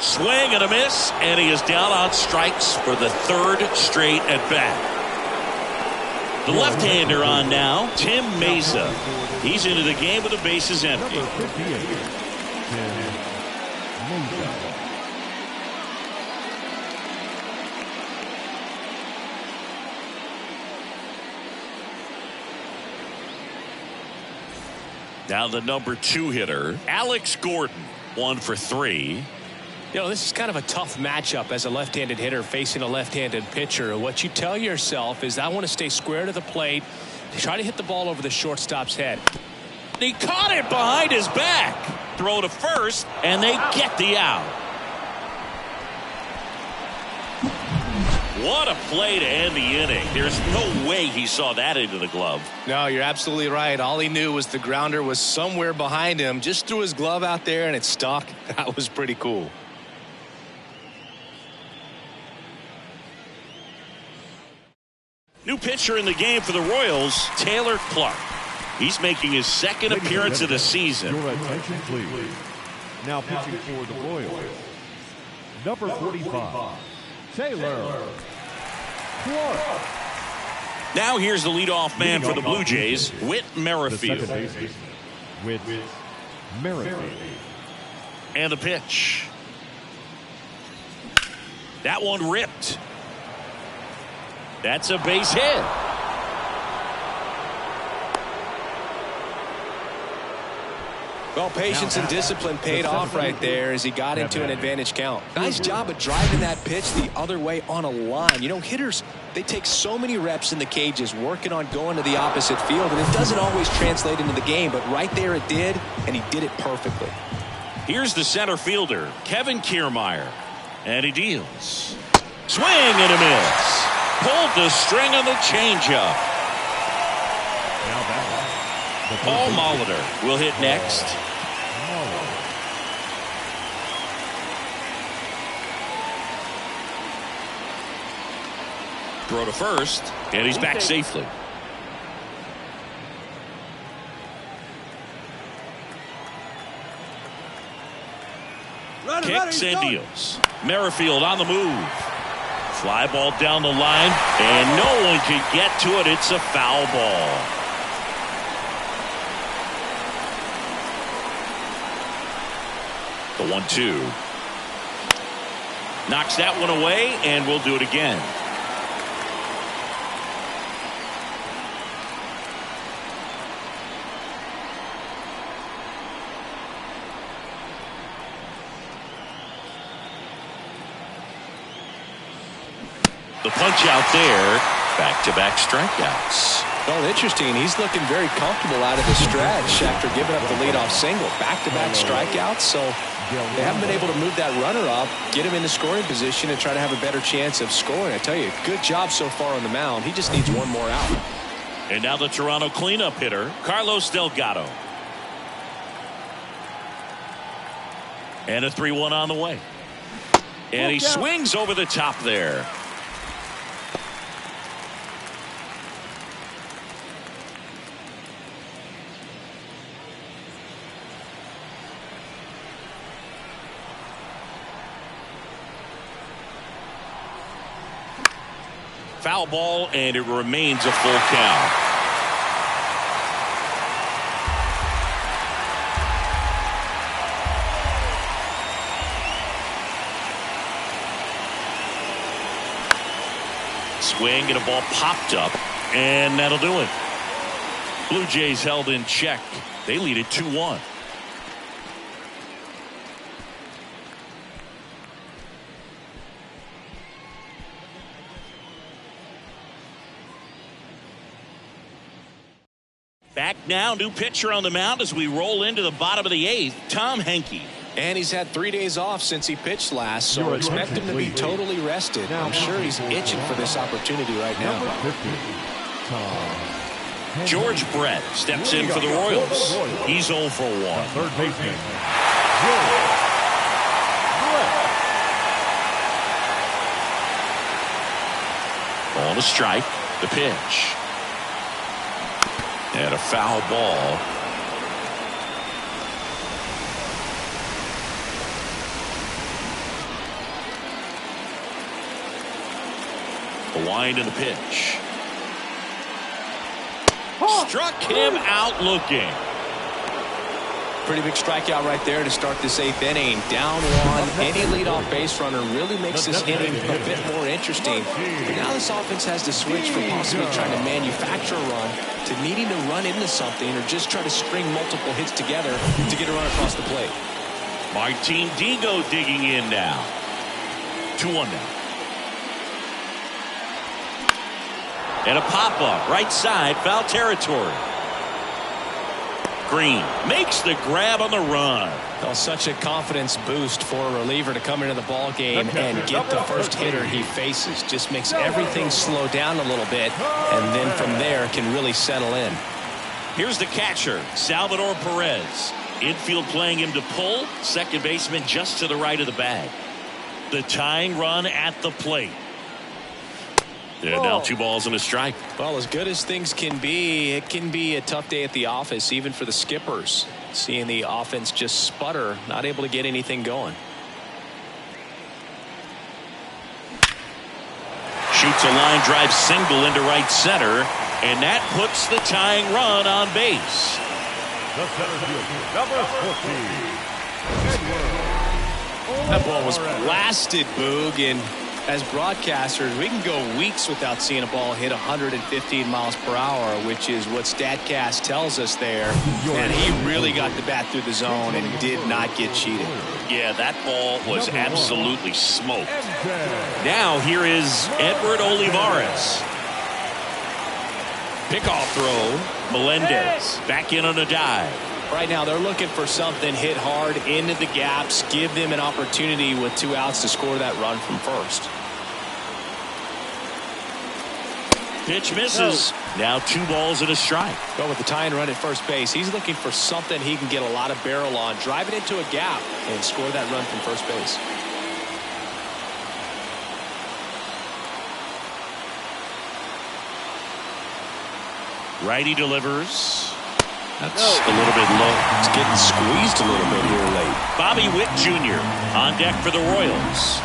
Swing and a miss, and he is down on strikes for the 3rd straight at bat. The left-hander on now, Tim Mesa. He's into the game with the bases empty. Now the number 2 hitter, Alex Gordon, 1 for 3. You know, this is kind of a tough matchup as a left-handed hitter facing a left-handed pitcher. What you tell yourself is I want to stay square to the plate, try to hit the ball over the shortstop's head. He caught it behind his back. Throw to first, and they get the out. What a play to end the inning. There's no way he saw that into the glove. No, you're absolutely right. All he knew was the grounder was somewhere behind him. Just threw his glove out there, and it stuck. That was pretty cool. New pitcher in the game for the Royals, Taylor Clark. He's making his 2nd appearance of the season. Your attention, please. Now pitching for the Royals, number 45, Taylor Clark. Now here's the leadoff man for the Blue Jays, Whit Merrifield. Whit Merrifield. And the pitch. That one ripped. That's a base hit. Well, patience and discipline paid off right there as he got into an advantage count. Nice job of driving that pitch the other way on a line. You know, hitters, they take so many reps in the cages working on going to the opposite field, and it doesn't always translate into the game, but right there it did, and he did it perfectly. Here's the center fielder, Kevin Kiermaier, and he deals. Swing and a miss. Pulled the string on the changeup. Now back. Paul Molitor will hit next. Throw to first, and he's back safely. Kicks and deals. Merrifield on the move. Fly ball down the line, and no one can get to it. It's a foul ball. The 1-2. Knocks that one away, and we'll do it again. The punch out there. Back-to-back strikeouts. Well, interesting. He's looking very comfortable out of the stretch after giving up the leadoff single. Back-to-back strikeouts, so they haven't been able to move that runner up, get him in the scoring position, and try to have a better chance of scoring. I tell you, good job so far on the mound. He just needs one more out. And now the Toronto cleanup hitter, Carlos Delgado. And a 3-1 on the way. And he swings over the top there. Foul ball, and it remains a full count. Swing, and a ball popped up, and that'll do it. Blue Jays held in check. They lead it 2-1. Back now, new pitcher on the mound as we roll into the bottom of the 8th, Tom Henke. And he's had 3 days off since he pitched last, so expect him to be totally rested. I'm sure he's itching for this opportunity right now. George Brett steps in for the Royals. He's 0 for 1. Third baseman. On a strike, the pitch. And a foul ball. The wind and the pitch. Struck him out looking. Pretty big strikeout right there to start this 8th inning. Down 1. Any leadoff base runner really makes this inning a bit more interesting. But now this offense has to switch from possibly trying to manufacture a run to needing to run into something or just try to string multiple hits together to get a run across the plate. Martin Digo digging in now. 2-1 now. And a pop-up right side, foul territory. Green makes the grab on the run. Well, such a confidence boost for a reliever to come into the ball game and get the first hitter he faces. Just makes everything slow down a little bit, and then from there can really settle in. Here's the catcher, Salvador Perez. Infield playing him to pull. Second baseman just to the right of the bag. The tying run at the plate. And now 2 balls and a strike. Well, as good as things can be, it can be a tough day at the office, even for the skippers. Seeing the offense just sputter, not able to get anything going. Shoots a line drive single into right center, and that puts the tying run on base. The center fielder, number 14. That ball was blasted, Boog, and As broadcasters, we can go weeks without seeing a ball hit 115 miles per hour, which is what StatCast tells us there. And he really got the bat through the zone and did not get cheated. Yeah, that ball was absolutely smoked. Now here is Edward Olivares. Pickoff throw. Melendez back in on a dive. Right now they're looking for something hit hard into the gaps, give them an opportunity with 2 outs to score that run from first. Pitch misses. Now 2 balls and a strike. Go with the tying run at first base. He's looking for something he can get a lot of barrel on, drive it into a gap and score that run from first base. Righty delivers. That's a little bit low. It's getting squeezed a little bit here late. Bobby Witt Jr. on deck for the Royals.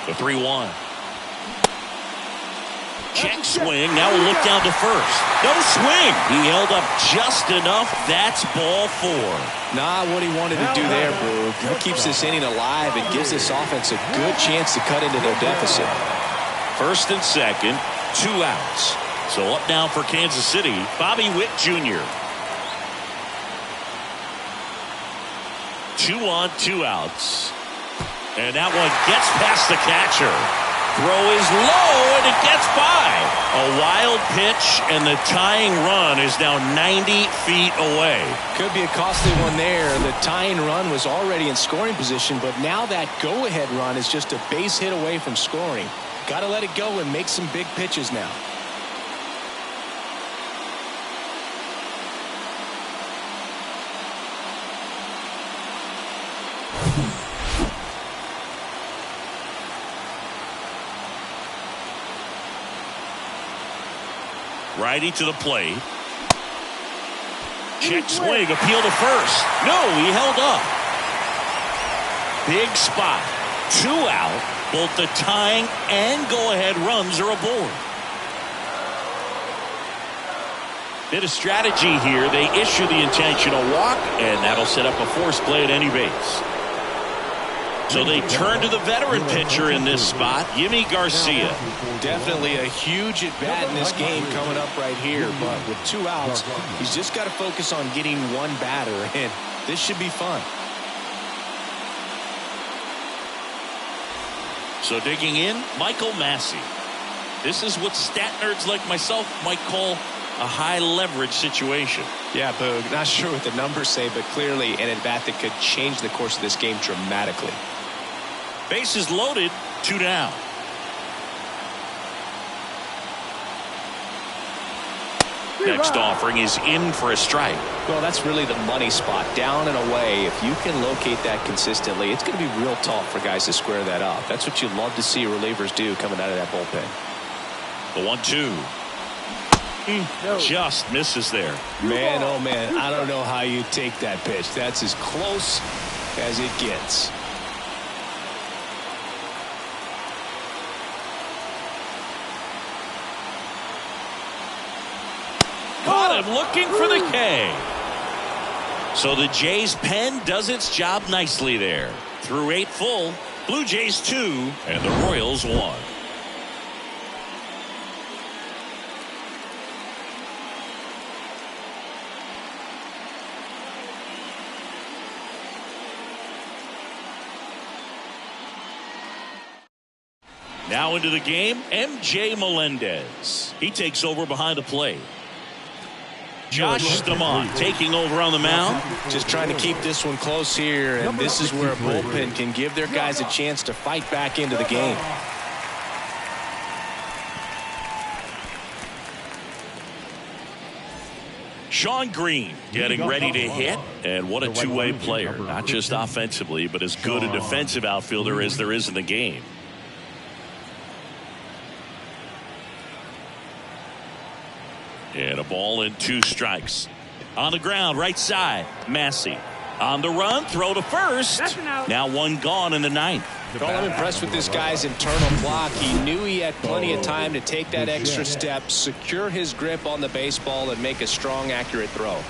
The 3-1. Check swing. Now we'll look down to first. No swing. He held up just enough. That's ball 4. Not what he wanted to do there, Boog. He keeps this inning alive and gives this offense a good chance to cut into their deficit. First and second, 2 outs. So up now for Kansas City, Bobby Witt Jr. 2 on, 2 outs. And that one gets past the catcher. Throw is low, and it gets by. A wild pitch, and the tying run is now 90 feet away. Could be a costly one there. The tying run was already in scoring position, but now that go-ahead run is just a base hit away from scoring. Got to let it go and make some big pitches now. Righty to the plate. Check swing, appeal to first. No, he held up. Big spot. 2 out. Both the tying and go-ahead runs are aboard. Bit of strategy here. They issue the intentional walk, and that'll set up a force play at any base. So they turn to the veteran pitcher in this spot, Yimi Garcia. Definitely a huge at-bat in this game coming up right here, but with 2 outs, he's just got to focus on getting 1 batter, and this should be fun. So digging in, Michael Massey. This is what stat nerds like myself might call a high-leverage situation. Yeah, Boog, not sure what the numbers say, but clearly an at-bat that could change the course of this game dramatically. Bases loaded, 2 down. Next offering is in for a strike. Well, that's really the money spot, down and away. If you can locate that consistently, it's going to be real tough for guys to square that up. That's what you love to see relievers do coming out of that bullpen. The 1-2. Just misses there. Man, oh man, I don't know how you take that pitch. That's as close as it gets. Caught him looking for the K. So the Jays pen does its job nicely there. Through 8 full, Blue Jays 2 and the Royals 1. Now into the game, MJ Melendez. He takes over behind the plate. Josh Stamont taking over on the mound. Just trying to keep this one close here, and this is where a bullpen can give their guys a chance to fight back into the game. Sean Green getting ready to hit, and what a two-way player. Not just offensively, but as good a defensive outfielder as there is in the game. And a ball and 2 strikes. On the ground, right side, Massey. On the run, throw to first. Now 1 gone in the 9th. Well, I'm impressed with this guy's internal block. He knew he had plenty of time to take that extra step, secure his grip on the baseball, and make a strong, accurate throw.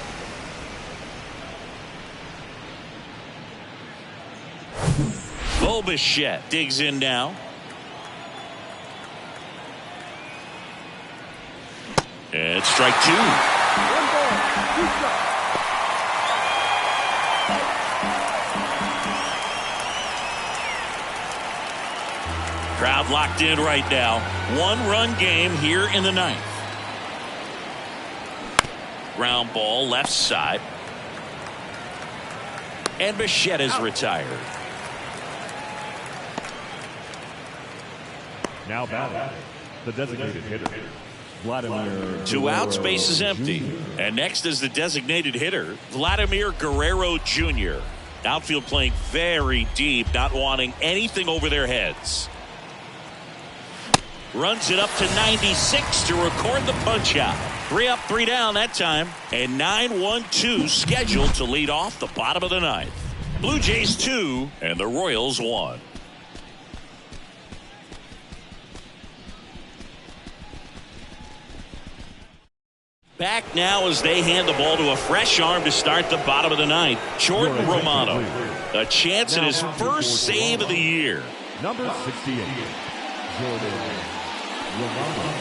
Bichette digs in now. And strike 2. 1 ball, 2 strikes. Crowd locked in right now. 1-run game here in the 9th. Ground ball left side. And Bichette is retired. Now batting, the designated hitter, Vladimir. 2 outs, base is empty. Jr. And next is the designated hitter, Vladimir Guerrero Jr. Outfield playing very deep, not wanting anything over their heads. Runs it up to 96 to record the punch out. 3 up, 3 down that time. And 9-1-2 scheduled to lead off the bottom of the 9th. Blue Jays 2 and the Royals 1. Back now as they hand the ball to a fresh arm to start the bottom of the 9th. Jordan Romano. A chance at his first save of the year. Number 68, Jordan Romano.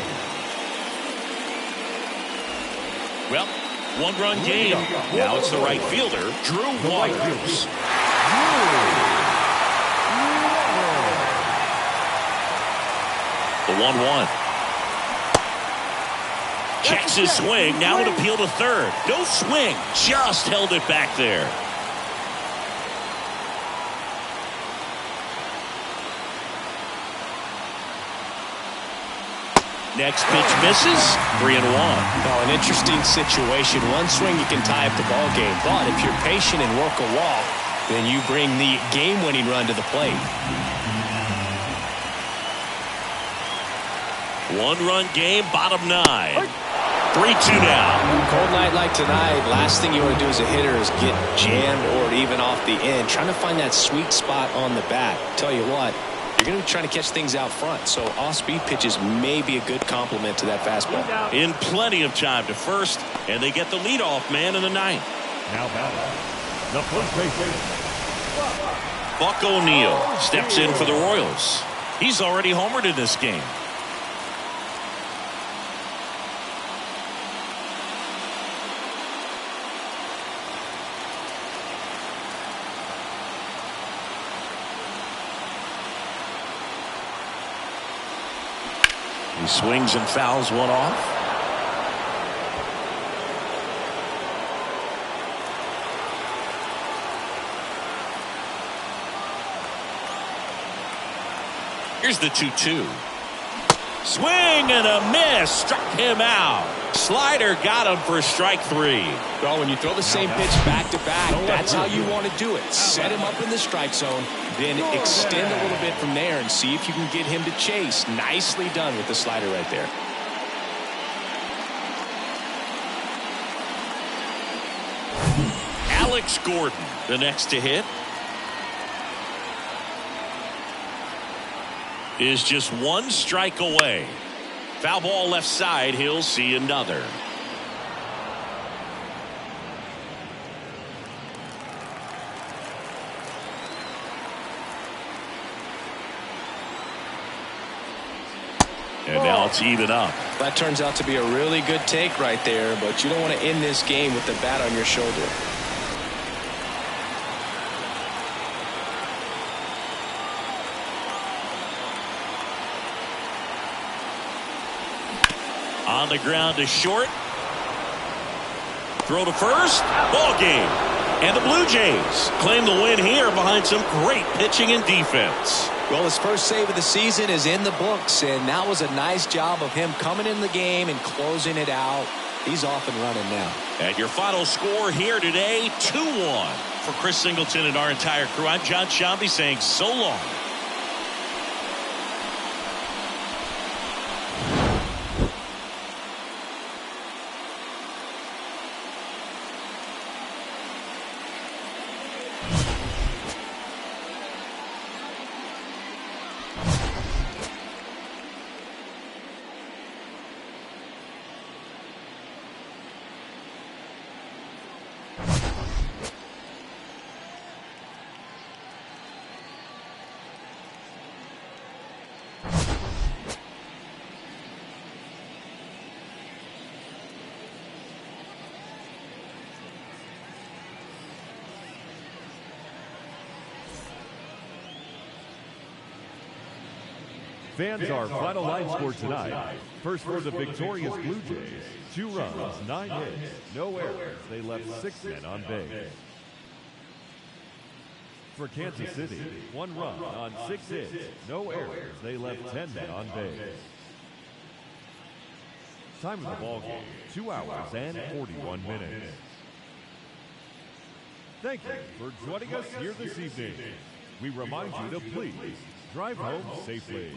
Well, 1-run game. Now it's the right fielder, Drew Waters. The 1-1. Checks his swing. Now an appeal to third. No swing. Just held it back there. Next pitch misses. 3-1. Well, an interesting situation. One swing you can tie up the ball game, but if you're patient and work a walk, then you bring the game-winning run to the plate. 1-run game, bottom 9. 3-2 now. Cold night like tonight, last thing you want to do as a hitter is get jammed or even off the end. Trying to find that sweet spot on the bat. Tell you what, you're going to be trying to catch things out front, so off-speed pitches may be a good complement to that fastball. In plenty of time to first, and they get the leadoff man in the 9th. Now batting, the first baseman, Buck O'Neil steps in for the Royals. He's already homered in this game. He swings and fouls one off. Here's the 2-2. Swing and a miss. Struck him out. Slider got him for strike 3. Well, when you throw the same pitch back to back, that's how you want to do it. Set him up in the strike zone, then extend a little bit from there and see if you can get him to chase. Nicely done with the slider right there. Alex Gordon, the next to hit, is just 1 strike away. Foul ball left side. He'll see another. And now it's even up. That turns out to be a really good take right there, but you don't want to end this game with the bat on your shoulder. On the ground to short. Throw to first. Ball game. And the Blue Jays claim the win here behind some great pitching and defense. Well, his first save of the season is in the books, and that was a nice job of him coming in the game and closing it out. He's off and running now. And your final score here today, 2-1. For Chris Singleton and our entire crew, I'm John Shambi saying so long. Fans, our final line score tonight. First for the victorious Blue Jays, 2 runs, 9 hits, no errors. They left 6 men on base. For Kansas City, 1 run on 6 hits, no errors. They left 10 men on base. Time of the ball game, 2 hours and 41 minutes. Thank you for joining us here this evening. We remind you to please drive home safely.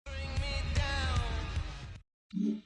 Bring me down.